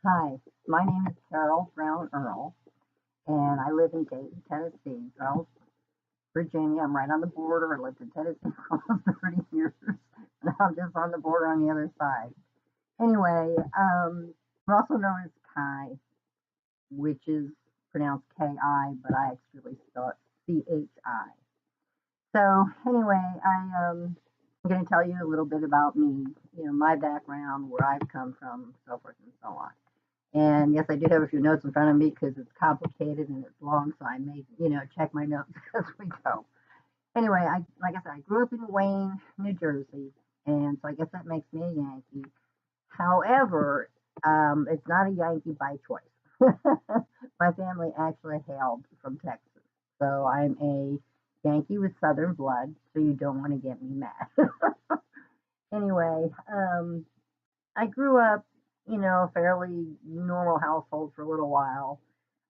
Hi, my name is Browne Earl, and I live in Dayton, Tennessee. Earl, Virginia. I'm right on the border. I lived in Tennessee for almost 30 years. And I'm just on the border on the other side. Anyway, I'm also known as Kai, which is pronounced Ki, but I actually spell it Chi. So anyway, I'm going to tell you a little bit about me, my background, where I've come from, so forth and so on. And yes, I do have a few notes in front of me because it's complicated and it's long, so I may, check my notes as we go. Anyway, like I said, I grew up in Wayne, New Jersey, and so I guess that makes me a Yankee. However, it's not a Yankee by choice. My family actually hailed from Texas, so I'm a Yankee with Southern blood. So you don't want to get me mad. Anyway, I grew up, a fairly normal household for a little while.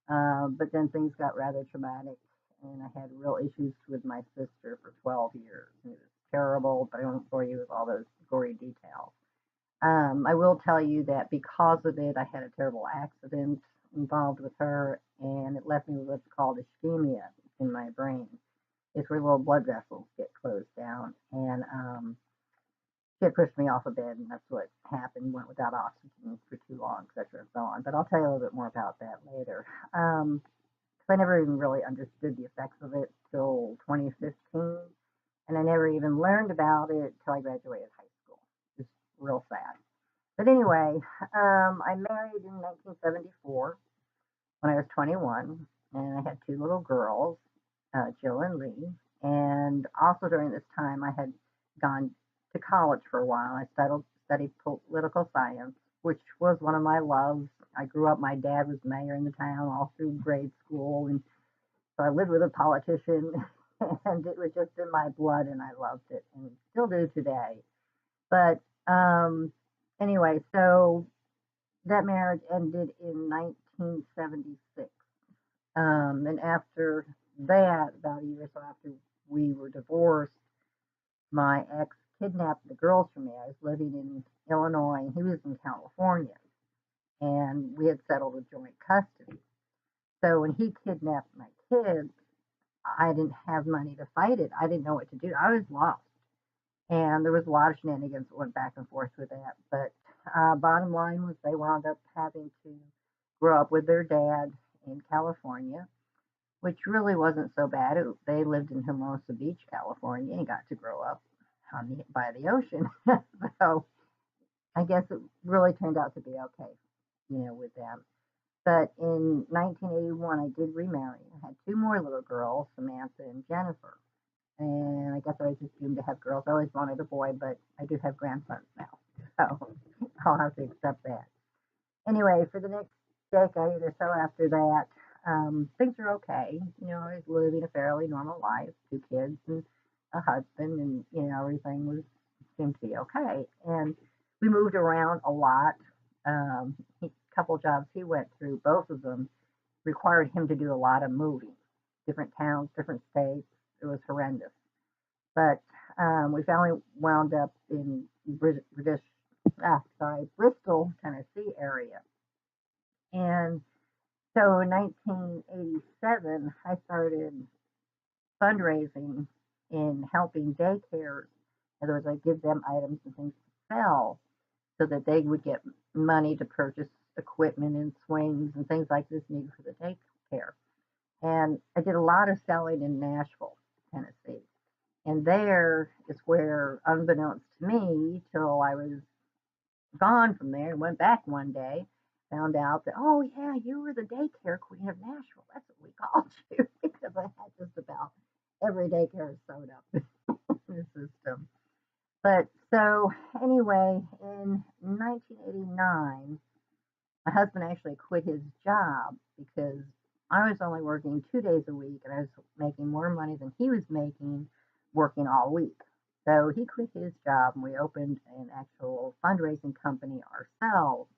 But then things got rather traumatic, and I had real issues with my sister for 12 years. It was terrible, but I won't bore you with all those gory details. I will tell you that because of it, I had a terrible accident involved with her, and it left me with what's called ischemia in my brain. It's where little blood vessels get closed down, and she had pushed me off a bed, and that's what happened. Went without oxygen for too long, etc., and so on. But I'll tell you a little bit more about that later. 'Cause I never even really understood the effects of it till 2015, and I never even learned about it till I graduated high school. Just real sad. But anyway, I married in 1974 when I was 21, and I had two little girls, Jill and Lee. And also during this time, I had gone to college for a while. I studied political science, which was one of my loves. I grew up, my dad was mayor in the town all through grade school, and so I lived with a politician, and it was just in my blood, and I loved it, and still do today. But anyway, so that marriage ended in 1976. And after that, about a year or so after we were divorced, my ex kidnapped the girls from me. I was living in Illinois, and he was in California, and we had settled a joint custody. So when he kidnapped my kids, I didn't have money to fight it. I didn't know what to do. I was lost. And there was a lot of shenanigans that went back and forth with that. But bottom line was they wound up having to grow up with their dad in California, which really wasn't so bad. They lived in Hermosa Beach, California, and got to grow up by the ocean. So I guess it really turned out to be okay, with them. But in 1981, I did remarry. I had two more little girls, Samantha and Jennifer. And I guess I was just doomed to have girls. I always wanted a boy, but I do have grandsons now. So I'll have to accept that. Anyway, for the next decade or so after that, things are okay. I was living a fairly normal life, two kids and a husband, and, everything was seemed to be okay. And we moved around a lot. Couple jobs he went through, both of them required him to do a lot of moving, different towns, different states. It was horrendous. But we finally wound up in Bristol, Tennessee area. And so in 1987, I started fundraising in helping daycares. In other words, I give them items and things to sell so that they would get money to purchase equipment and swings and things like this needed for the daycare. And I did a lot of selling in Nashville, Tennessee. And there is where, unbeknownst to me, till I was gone from there and went back one day, found out that, oh, yeah, you were the daycare queen of Nashville. That's what we called you because I had just about every daycare sewed up in the system. But so, anyway, in 1989, my husband actually quit his job because I was only working 2 days a week and I was making more money than he was making working all week. So he quit his job and we opened an actual fundraising company ourselves,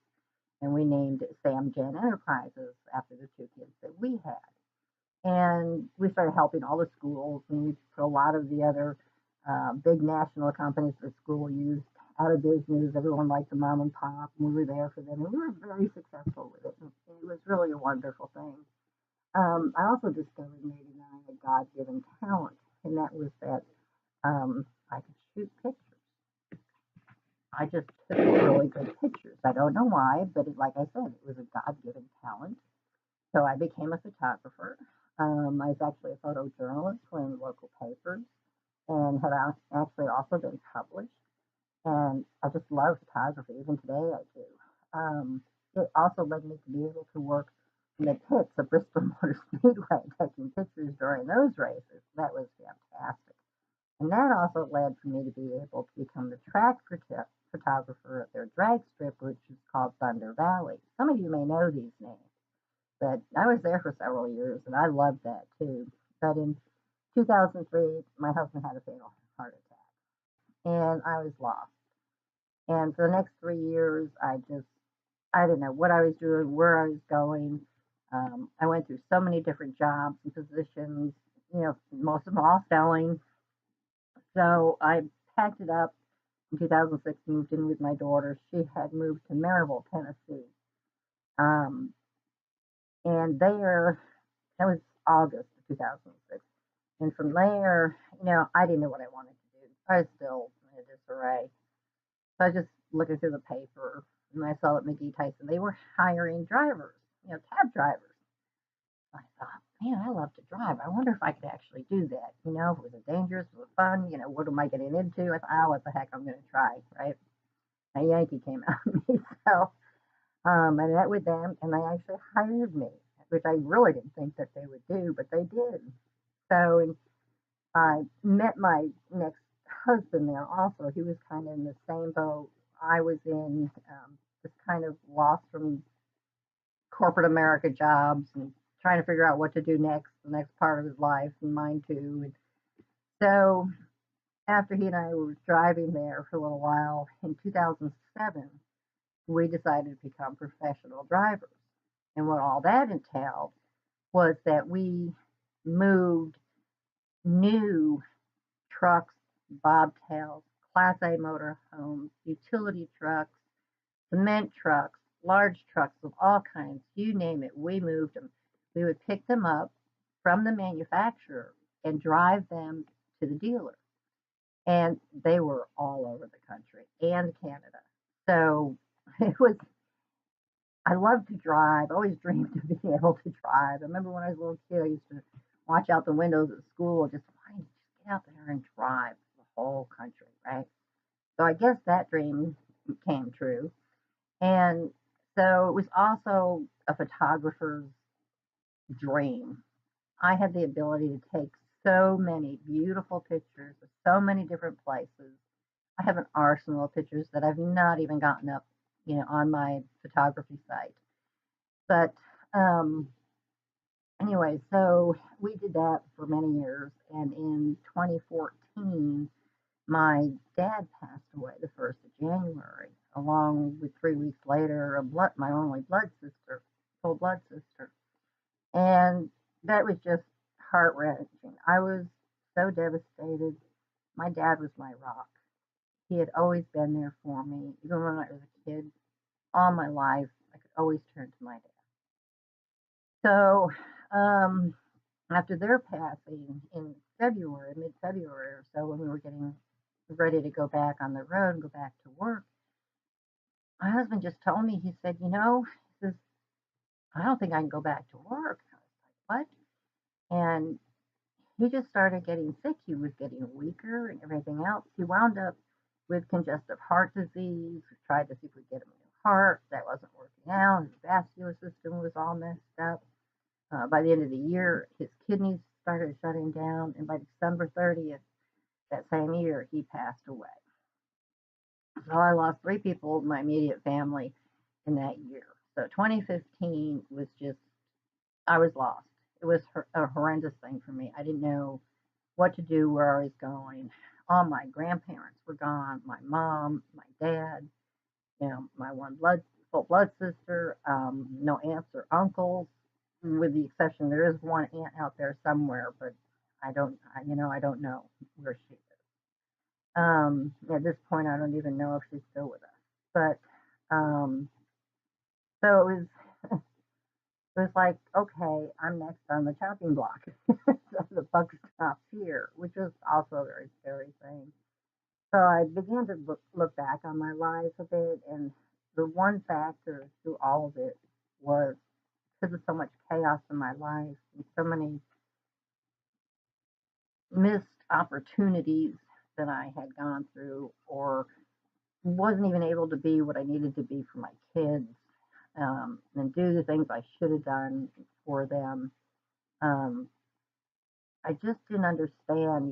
and we named it Sam Jan Enterprises after the two kids that we had. And we started helping all the schools, and we put a lot of the other big national companies the school used out of business. Everyone liked the mom and pop, and we were there for them, and we were very successful with it. And it was really a wonderful thing. I also discovered in '89 a God-given talent, and that was that I could shoot pictures. I just took really good pictures. I don't know why, but like I said, it was a God-given talent. So I became a photographer. I was actually a photojournalist for local papers and had actually also been published. And I just love photography. Even today, I do. It also led me to be able to work in the pits of Bristol Motor Speedway, taking pictures during those races. That was fantastic. And that also led for me to be able to become the track photographer at their drag strip, which is called Thunder Valley. Some of you may know these names, but I was there for several years, and I loved that too. But in 2003, my husband had a fatal heart attack, and I was lost. And for the next 3 years, I didn't know what I was doing, where I was going. I went through so many different jobs and positions, most of them all selling. So I packed it up in 2006, moved in with my daughter. She had moved to Maryville, Tennessee. Um, and there, that was August of 2006. And from there, I didn't know what I wanted to do. I was still in a disarray. So I was just looking through the paper, and I saw that McGee Tyson, they were hiring drivers, cab drivers. I thought, man, I love to drive. I wonder if I could actually do that. Was it dangerous? Was it fun? What am I getting into? I thought, oh, what the heck, I'm going to try, right? A Yankee came out of me. So I met with them, and they actually hired me, which I really didn't think that they would do, but they did. So and I met my next husband there also. He was kind of in the same boat I was in, just kind of lost from corporate America jobs and trying to figure out what to do next, the next part of his life, and mine too. And so after he and I were driving there for a little while, in 2007, we decided to become professional drivers. And what all that entailed was that we moved new trucks, bobtails, Class A motorhomes, utility trucks, cement trucks, large trucks of all kinds, you name it, we moved them. We would pick them up from the manufacturer and drive them to the dealer. And they were all over the country and Canada. So it was, I loved to drive. I always dreamed of being able to drive. I remember when I was a little kid, I used to watch out the windows at school, just wanting to just get out there and drive the whole country, right? So I guess that dream came true. And so it was also a photographer's dream. I had the ability to take so many beautiful pictures of so many different places. I have an arsenal of pictures that I've not even gotten up, on my photography site. But um, anyway, so we did that for many years. And in 2014, my dad passed away the 1st of January, along with 3 weeks later, my only blood sister, full blood sister. And that was just heart wrenching. I was so devastated. My dad was my rock. He had always been there for me. Even when I was a kid, all my life, I could always turn to my dad. So, after their passing in February, mid February or so, when we were getting ready to go back on the road and go back to work, my husband just told me, he said, he says, I don't think I can go back to work. I was like, what? And he just started getting sick. He was getting weaker and everything else. He wound up with congestive heart disease. We tried to see if we could get him a new heart. That wasn't working out. His vascular system was all messed up. By the end of the year, his kidneys started shutting down. And by December 30th, that same year, he passed away. So I lost 3 people in my immediate family in that year. So 2015 was just, I was lost. It was a horrendous thing for me. I didn't know what to do, where I was going. All my grandparents were gone, my mom, my dad, my full blood sister, no aunts or uncles, with the exception there is one aunt out there somewhere, but I don't know where she is. At this point, I don't even know if she's still with us. But so it was like, okay, I'm next on the chopping block. So the buck stops here, which was also a very scary thing. So I began to look back on my life a bit, and the one factor through all of it was because of so much chaos in my life and so many missed opportunities that I had gone through, or wasn't even able to be what I needed to be for my kids, and do the things I should have done for them. Um, I just didn't understand.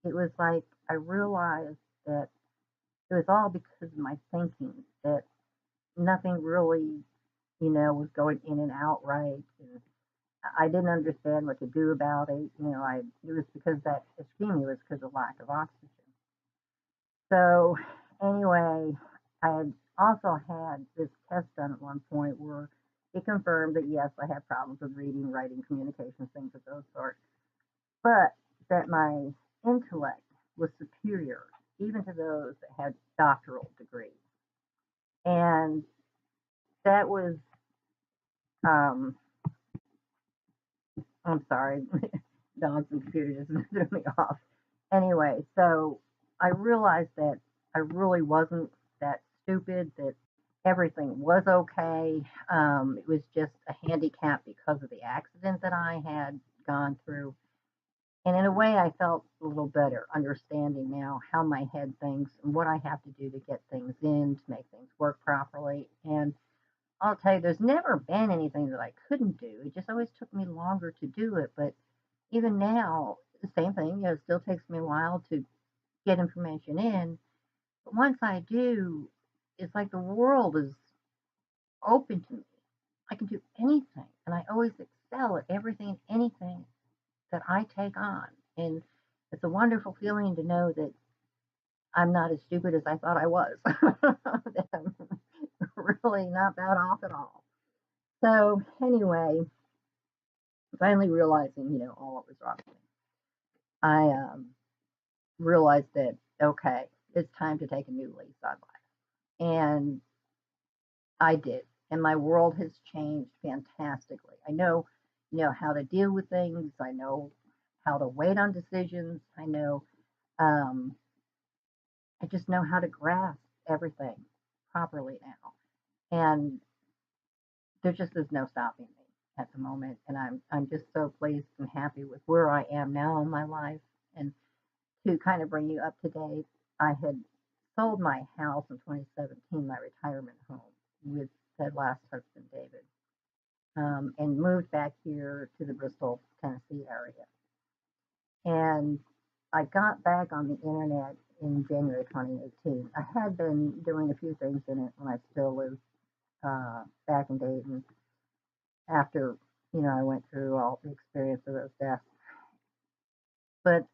It was like I realized that it was all because of my thinking, that nothing really, was going in and out right. And I didn't understand what to do about it. It was because that ischemia was because of lack of oxygen. So anyway, I had also had this test done at one point where it confirmed that yes, I had problems with reading, writing, communication, things of those sorts, but that my intellect was superior even to those that had doctoral degrees. And that was, um, I'm sorry, dogs and computers just threw me off. Anyway, so I realized that I really wasn't that stupid, that everything was okay. It was just a handicap because of the accident that I had gone through. And in a way, I felt a little better understanding now how my head thinks and what I have to do to get things in, to make things work properly. And I'll tell you, there's never been anything that I couldn't do. It just always took me longer to do it. But even now, the same thing, it still takes me a while to get information in. But once I do, it's like the world is open to me. I can do anything. And I always excel at everything and anything that I take on. And it's a wonderful feeling to know that I'm not as stupid as I thought I was. That I'm really not that off at all. So anyway, finally realizing, all what was wrong with me, I realized that okay, it's time to take a new lease on life, and I did, and my world has changed fantastically. I know, how to deal with things. I know how to wait on decisions. Um, I just know how to grasp everything properly now, and there just is no stopping me at the moment. And I'm just so pleased and happy with where I am now in my life. And to kind of bring you up to date, I had sold my house in 2017, my retirement home, with that last husband, David, and moved back here to the Bristol, Tennessee area. And I got back on the internet in January 2018. I had been doing a few things in it when I still lived back in Dayton after, I went through all the experience of those deaths. But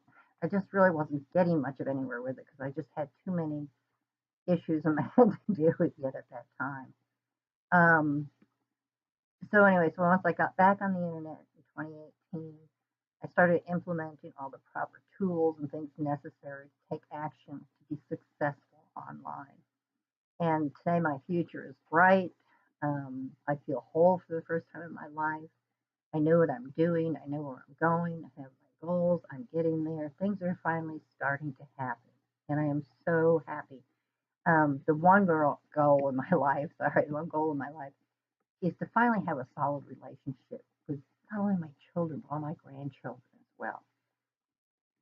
I just really wasn't getting much of anywhere with it because I just had too many issues in my head to deal with yet at that time. Um, so anyway, so once I got back on the internet in 2018, I started implementing all the proper tools and things necessary to take action to be successful online. And today my future is bright. I feel whole for the first time in my life. I know what I'm doing. I know where I'm going. I have my goals. I'm getting there. Things are finally starting to happen. And I am so happy. The one goal in my life, sorry, one goal in my life is to finally have a solid relationship with not only my children, but all my grandchildren as well.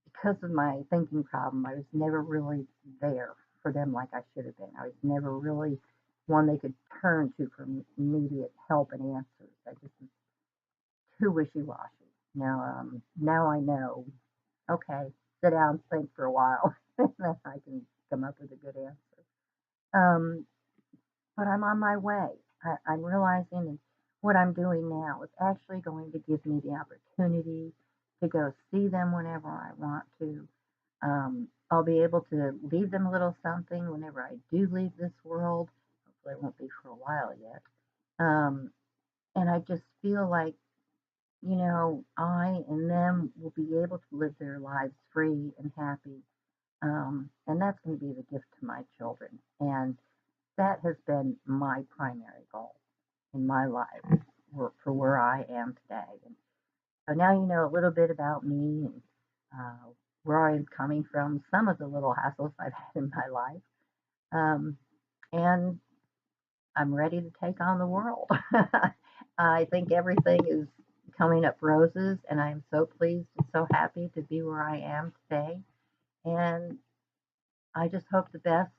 Because of my thinking problem, I was never really there for them like I should have been. I was never really one they could turn to for immediate help and answers. I just was too wishy-washy. Now I know. Okay, sit down, think for a while, and then I can come up with a good answer. Um, but I'm on my way. I'm realizing what I'm doing now is actually going to give me the opportunity to go see them whenever I want to. I'll be able to leave them a little something whenever I do leave this world. Hopefully, it won't be for a while yet. Um, and I just feel like, I and them will be able to live their lives free and happy And that's going to be the gift to my children. And that has been my primary goal in my life for where I am today. And so now you know a little bit about me and where I'm coming from, some of the little hassles I've had in my life. Um, and I'm ready to take on the world. I think everything is coming up roses, and I'm so pleased and so happy to be where I am today. And I just hope the best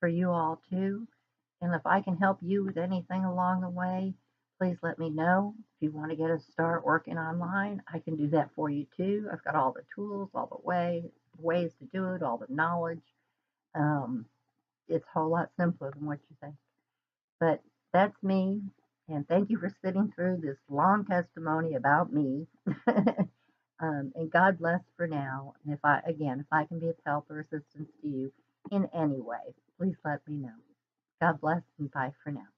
for you all too. And if I can help you with anything along the way, please let me know. If you want to get us start working online, I can do that for you too. I've got all the tools, all the ways to do it, all the knowledge. Um, it's a whole lot simpler than what you think. But that's me. And thank you for sitting through this long testimony about me. And God bless for now. And if I can be of help or assistance to you in any way, please let me know. God bless and bye for now.